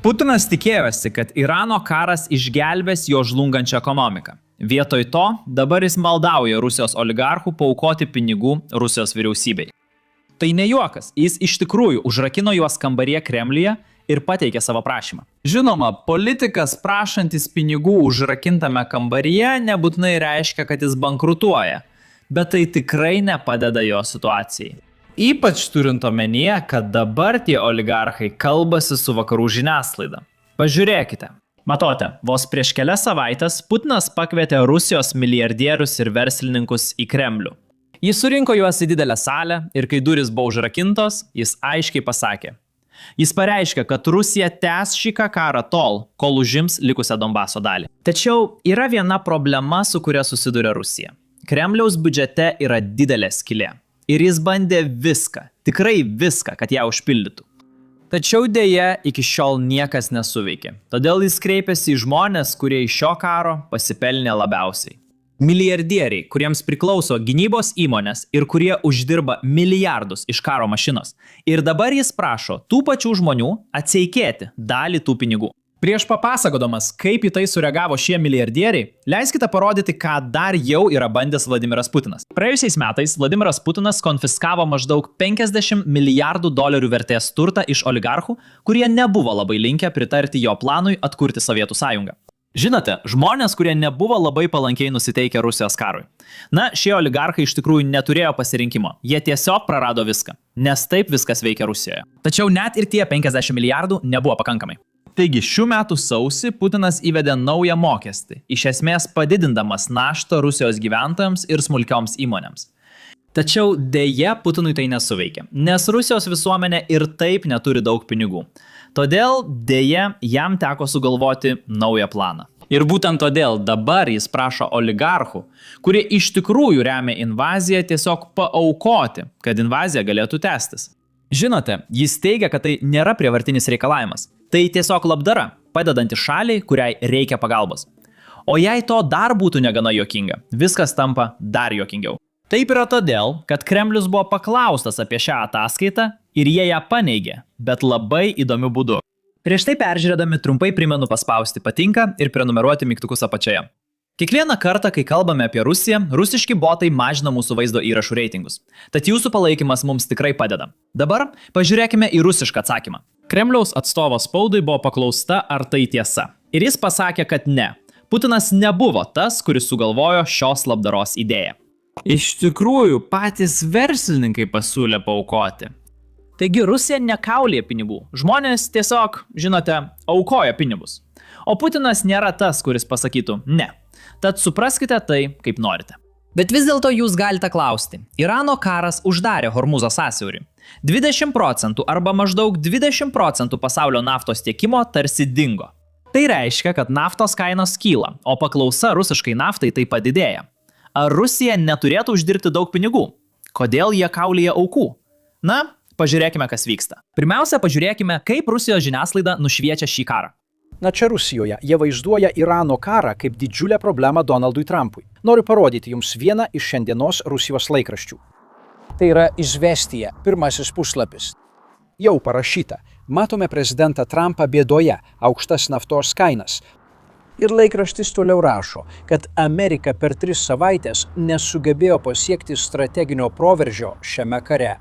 Putinas tikėjosi, kad Irano karas išgelbės jo žlungančią ekonomiką. Vietoj to dabar jis maldauja Rusijos oligarchų paaukoti pinigų Rusijos vyriausybei. Tai ne juokas, jis iš tikrųjų užrakino juos kambaryje Kremliuje ir pateikė savo prašymą. Žinoma, politikas prašantis pinigų užrakintame kambaryje nebūtinai reiškia, kad jis bankrutuoja, bet tai tikrai nepadeda jo situacijai. Ypač turint omenyje, kad dabar tie oligarchai kalbasi su vakarų žiniasklaida. Pažiūrėkite. Matote, vos prieš kelias savaitės Putinas pakvietė Rusijos milijardierius ir verslininkus į Kremlių. Jis surinko juos į didelę salę ir kai durys buvo užrakintos, jis aiškiai pasakė. Jis pareiškė, kad Rusija tęs šį karą tol, kol užims likusią Donbaso dalį. Tačiau yra viena problema, su kuria susiduria Rusija. Kremliaus biudžete yra didelė skylė. Ir jis bandė viską, tikrai viską, kad ją užpildytų. Tačiau dėja iki šiol niekas nesuveikė. Todėl jis kreipėsi į žmonės, kurie iš šio karo pasipelnė labiausiai. Milijardieriai, kuriems priklauso gynybos įmonės ir kurie uždirba milijardus iš karo mašinos. Ir dabar jis prašo tų pačių žmonių atseikėti dalį tų pinigų. Prieš papasakodamas, kaip į tai sureagavo šie milijardieriai, leiskite parodyti, ką dar jau yra bandęs Vladimiras Putinas. Praėjusiais metais Vladimiras Putinas konfiskavo maždaug 50 milijardų dolerių vertės turtą iš oligarchų, kurie nebuvo labai linkę pritarti jo planui atkurti Sovietų sąjungą. Žinote, žmonės, kurie nebuvo labai palankiai nusiteikę Rusijos karui. Na, šie oligarchai iš tikrųjų neturėjo pasirinkimo. Jie tiesiog prarado viską, nes taip viskas veikia Rusijoje. Tačiau net ir tie 50 milijardų nebuvo pakankamai. Taigi šių metų sausį Putinas įvedė naują mokestį, iš esmės padidindamas naštą Rusijos gyventojams ir smulkioms įmonėms. Tačiau dėja Putinui tai nesuveikė, nes Rusijos visuomenė ir taip neturi daug pinigų. Todėl dėja jam teko sugalvoti naują planą. Ir būtent todėl dabar jis prašo oligarchų, kurie iš tikrųjų remia invaziją, tiesiog paaukoti, kad invazija galėtų tęstis. Žinote, jis teigia, kad tai nėra prievartinis reikalavimas. Tai tiesiog labdara, padedanti šaliai, kuriai reikia pagalbos. O jei to dar būtų negana juokinga, viskas tampa dar juokingiau. Taip yra todėl, kad Kremlius buvo paklaustas apie šią ataskaitą ir jie ją paneigė, bet labai įdomiu būdu. Prieš tai peržiūrėdami trumpai primenu paspausti patinka ir prenumeruoti mygtukus apačioje. Kiekvieną kartą, kai kalbame apie Rusiją, rusiški botai mažina mūsų vaizdo įrašų reitingus. Tad jūsų palaikymas mums tikrai padeda. Dabar pažiūrėkime į rusišką atsakymą. Kremliaus atstovo spaudai buvo paklausta, ar tai tiesa. Ir jis pasakė, kad ne. Putinas nebuvo tas, kuris sugalvojo šios labdaros idėją. Iš tikrųjų, patys verslininkai pasiūlė paaukoti. Taigi Rusija nekaulė pinigų. Žmonės tiesiog, žinote, aukoja pinigus. O Putinas nėra tas, kuris pasakytų ne. Tad supraskite tai, kaip norite. Bet vis dėlto jūs galite klausti. Irano karas uždarė Hormuzo sąsiaurį. 20% arba maždaug 20% pasaulio naftos tiekimo tarsi dingo. Tai reiškia, kad naftos kainos kyla, o paklausa rusiškai naftai taip padidėja. Ar Rusija neturėtų uždirbti daug pinigų? Kodėl jie kaulyje aukų? Na, pažiūrėkime, kas vyksta. Pirmiausia, pažiūrėkime, kaip Rusijos žiniasklaida nušviečia šį karą. Na čia Rusijoje jie vaizduoja Irano karą kaip didžiulę problemą Donaldui Trumpui. Noriu parodyti jums vieną iš šiandienos Rusijos laikraščių. Tai yra Izvestija, pirmasis puslapis. Jau parašyta, matome prezidentą Trumpą bėdoje, aukštas naftos kainas. Ir laikraštis toliau rašo, kad Amerika per 3 savaitės nesugebėjo pasiekti strateginio proveržio šiame kare.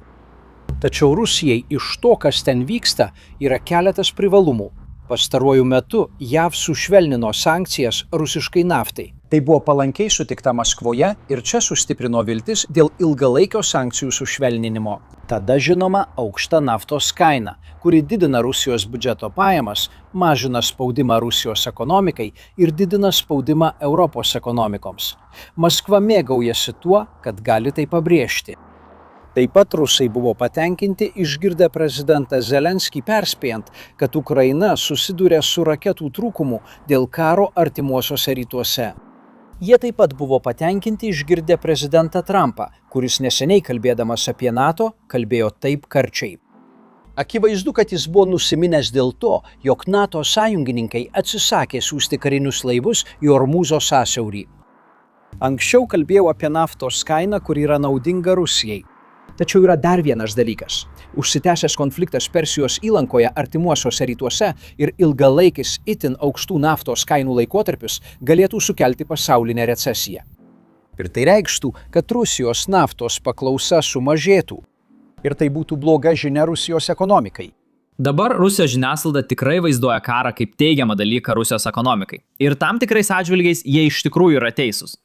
Tačiau Rusijai iš to, kas ten vyksta, yra keletas privalumų. Pastaruoju metu JAV sušvelnino sankcijas rusiškai naftai. Tai buvo palankiai sutikta Maskvoje ir čia sustiprino viltis dėl ilgalaikio sankcijų sušvelninimo. Tada žinoma aukšta naftos kaina, kuri didina Rusijos biudžeto pajamas, mažina spaudimą Rusijos ekonomikai ir didina spaudimą Europos ekonomikoms. Maskva mėgaujasi tuo, kad gali tai pabrėžti. Taip pat rusai buvo patenkinti išgirdę prezidentą Zelenskį perspėjant, kad Ukraina susiduria su raketų trūkumu dėl karo artimuosiuose rytuose. Jie taip pat buvo patenkinti išgirdę prezidentą Trumpą, kuris neseniai kalbėdamas apie NATO kalbėjo taip karčiai. Akivaizdu, kad jis buvo nusiminęs dėl to, jog NATO sąjungininkai atsisakė siųsti karinius laivus į Hormuzo sąsiaurį. Anksčiau kalbėjau apie naftos kainą, kuri yra naudinga Rusijai. Tačiau yra dar vienas dalykas. Užsitęsęs konfliktas Persijos įlankoje, artimuosiuose rytuose ir ilgalaikis itin aukštų naftos kainų laikotarpis galėtų sukelti pasaulinę recesiją. Ir tai reikštų, kad Rusijos naftos paklausa sumažėtų. Ir tai būtų bloga žinia Rusijos ekonomikai. Dabar Rusijos žiniasklaida tikrai vaizduoja karą kaip teigiamą dalyką Rusijos ekonomikai. Ir tam tikrais atžvilgiais jie iš tikrųjų yra teisūs.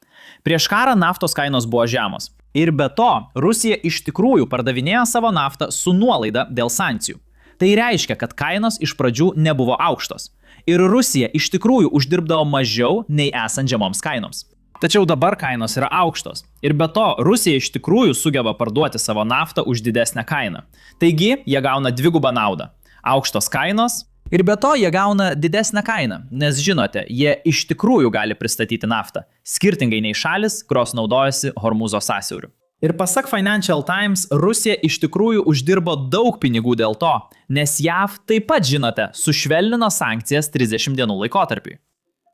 Prieš karą naftos kainos buvo žemos. Ir be to, Rusija iš tikrųjų pardavinėjo savo naftą su nuolaida dėl sankcijų. Tai reiškia, kad kainos iš pradžių nebuvo aukštos. Ir Rusija iš tikrųjų uždirbdavo mažiau nei esant žemoms kainoms. Tačiau dabar kainos yra aukštos. Ir be to, Rusija iš tikrųjų sugeba parduoti savo naftą už didesnę kainą. Taigi, jie gauna dvigubą naudą. Aukštos kainos ir be to jie gauna didesnę kainą, nes žinote, jie iš tikrųjų gali pristatyti naftą, skirtingai nei šalis, kurios naudojasi Hormūzo sąsiauriu. Ir pasak Financial Times, Rusija iš tikrųjų uždirbo daug pinigų dėl to, nes JAV taip pat, žinote, sušvelnino sankcijas 30 dienų laikotarpiui.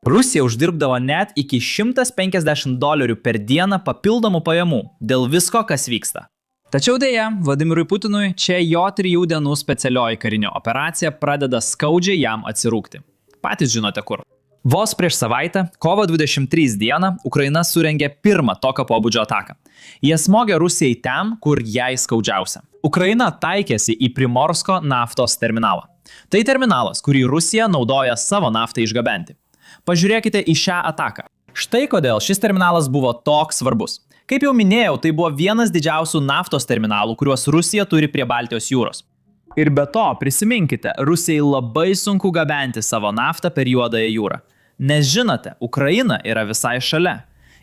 Rusija uždirbdavo net iki $150 per dieną papildomų pajamų dėl visko, kas vyksta. Tačiau dėja, Vladimirui Putinui čia jo 3 dienų specialioji karinė operacija pradeda skaudžiai jam atsirūkti. Patys žinote kur. Vos prieš savaitę, kovo 23 dieną, Ukraina surengė pirmą tokio pobūdžio ataką. Jie smogė Rusijai ten, kur jai skaudžiausia. Ukraina taikėsi į Primorsko naftos terminalą. Tai terminalas, kurį Rusija naudoja savo naftai išgabenti. Pažiūrėkite į šią ataką. Štai kodėl šis terminalas buvo toks svarbus. Kaip jau minėjau, tai buvo vienas didžiausių naftos terminalų, kuriuos Rusija turi prie Baltijos jūros. Ir be to, prisiminkite, Rusijai labai sunku gabenti savo naftą per Juodąją jūrą. Nes žinote, Ukraina yra visai šalia.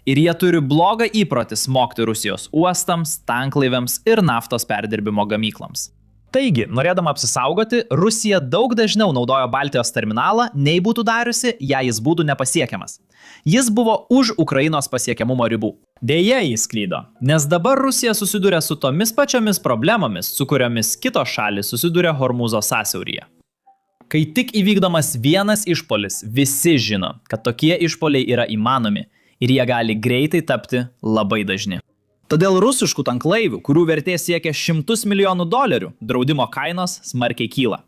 Ir jie turi blogą įprotį smogti Rusijos uostams, tanklaiviams ir naftos perdirbimo gamykloms. Taigi, norėdama apsisaugoti, Rusija daug dažniau naudojo Baltijos terminalą, nei būtų dariusi, jei jis būtų nepasiekiamas. Jis buvo už Ukrainos pasiekiamumo ribų. Deja, jis klydo, nes dabar Rusija susiduria su tomis pačiomis problemomis, su kuriomis kitos šalys susiduria Hormūzo sąsiauryje. Kai tik įvykdomas vienas išpuolis, visi žino, kad tokie išpuoliai yra įmanomi ir jie gali greitai tapti labai dažni. Todėl rusiškų tanklaivių, kurių vertė siekia $100 milijonų, draudimo kainos smarkiai kyla.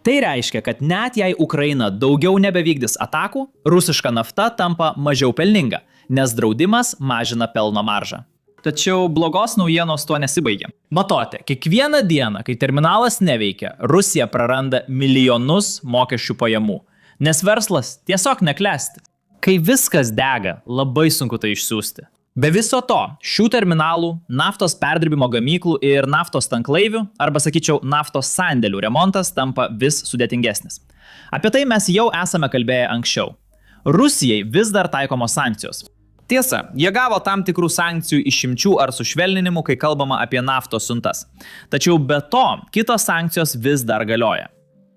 Tai reiškia, kad net jei Ukraina daugiau nebevykdys atakų, rusiška nafta tampa mažiau pelninga, nes draudimas mažina pelno maržą. Tačiau blogos naujienos tuo nesibaigia. Matote, kiekvieną dieną, kai terminalas neveikia, Rusija praranda milijonus mokesčių pajamų, nes verslas tiesiog neklesti. Kai viskas dega, labai sunku tai išsiųsti. Be viso to, šių terminalų, naftos perdirbimo gamyklų ir naftos tanklaivių, arba sakyčiau, naftos sandėlių remontas tampa vis sudėtingesnis. Apie tai mes jau esame kalbėję anksčiau. Rusijai vis dar taikomos sankcijos. Tiesa, jie gavo tam tikrų sankcijų išimčių ar sušvelninimų, kai kalbama apie naftos siuntas. Tačiau be to, kitos sankcijos vis dar galioja.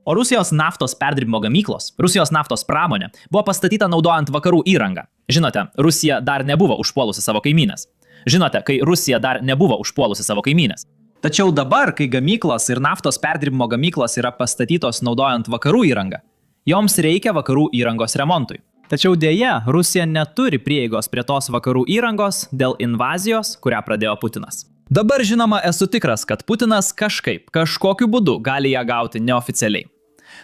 O Rusijos naftos perdirbimo gamyklos, Rusijos naftos pramonė buvo pastatyta naudojant vakarų įrangą. Žinote, Rusija dar nebuvo užpuolusi savo kaimynės. Žinote, kai Rusija dar nebuvo užpuolusi savo kaimynės. Tačiau dabar, kai gamyklos ir naftos perdirbimo gamyklos yra pastatytos naudojant vakarų įrangą, joms reikia vakarų įrangos remontui. Tačiau dėja, Rusija neturi prieigos prie tos vakarų įrangos dėl invazijos, kurią pradėjo Putinas. Dabar žinoma, esu tikras, kad Putinas kažkokiu būdu gali ją gauti neoficialiai.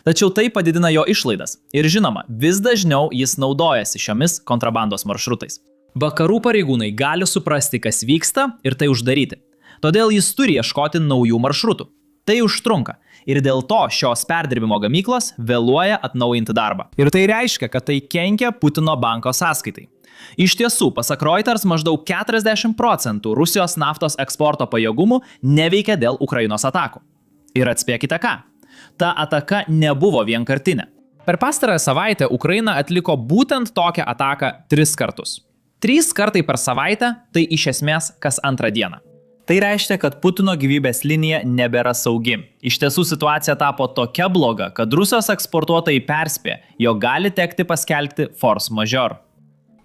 Tačiau tai padidina jo išlaidas ir žinoma, vis dažniau jis naudojasi šiomis kontrabandos maršrutais. Vakarų pareigūnai gali suprasti, kas vyksta ir tai uždaryti. Todėl jis turi ieškoti naujų maršrutų. Tai užtrunka ir dėl to šios perdirbimo gamyklos vėluoja atnaujinti darbą. Ir tai reiškia, kad tai kenkia Putino banko sąskaitai. Iš tiesų, pasak Reuters, maždaug 40% Rusijos naftos eksporto pajėgumų neveikia dėl Ukrainos atakų. Ir atspėkite ką? Ta ataka nebuvo vienkartinė. Per pastarąją savaitę Ukraina atliko būtent tokią ataką 3 kartus. 3 kartai per savaitę, tai iš esmės kas antrą dieną. Tai reiškia, kad Putino gyvybės linija nebėra saugi. Iš tiesų situacija tapo tokia bloga, kad Rusijos eksportuotojai perspėjo, jog gali tekti paskelbti force majeure.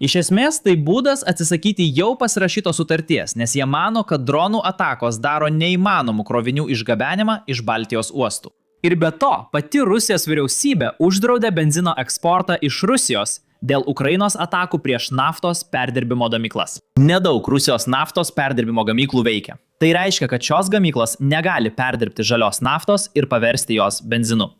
Iš esmės tai būdas atsisakyti jau pasirašytos sutarties, nes jie mano, kad dronų atakos daro neįmanomų krovinių išgabenimą iš Baltijos uostų. Ir be to, pati Rusijos vyriausybė uždraudė benzino eksportą iš Rusijos dėl Ukrainos atakų prieš naftos perdirbimo gamyklas. Nedaug Rusijos naftos perdirbimo gamyklų veikia. Tai reiškia, kad šios gamyklos negali perdirbti žalios naftos ir paversti jos benzinu.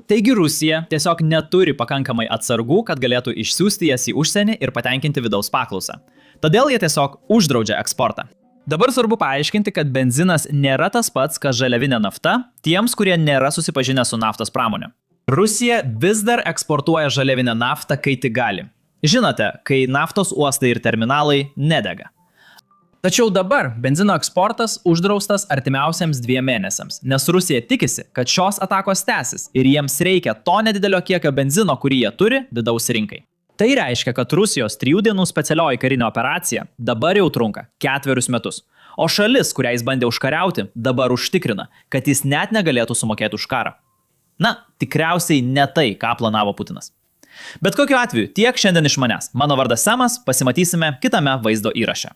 Taigi Rusija tiesiog neturi pakankamai atsargų, kad galėtų išsiųsti jas į užsienį ir patenkinti vidaus paklausą. Todėl jie tiesiog uždraudžia eksportą. Dabar svarbu paaiškinti, kad benzinas nėra tas pats, kas žaliavinė nafta, tiems, kurie nėra susipažinę su naftos pramonė. Rusija vis dar eksportuoja žaliavinę naftą, kai tik gali. Žinote, kai naftos uostai ir terminalai nedega. Tačiau dabar benzino eksportas uždraustas artimiausiams 2 mėnesiams, nes Rusija tikisi, kad šios atakos tęsis ir jiems reikia to nedidelio kiekio benzino, kurį jie turi vidaus rinkai. Tai reiškia, kad Rusijos 3 dienų specialioji karinė operacija dabar jau trunka 4 metus, o šalis, kurią jis bandė užkariauti, dabar užtikrina, kad jis net negalėtų sumokėti už karą. Na, tikriausiai ne tai, ką planavo Putinas. Bet kokiu atveju, tiek šiandien iš manęs. Mano vardas Semas, pasimatysime kitame vaizdo įraše.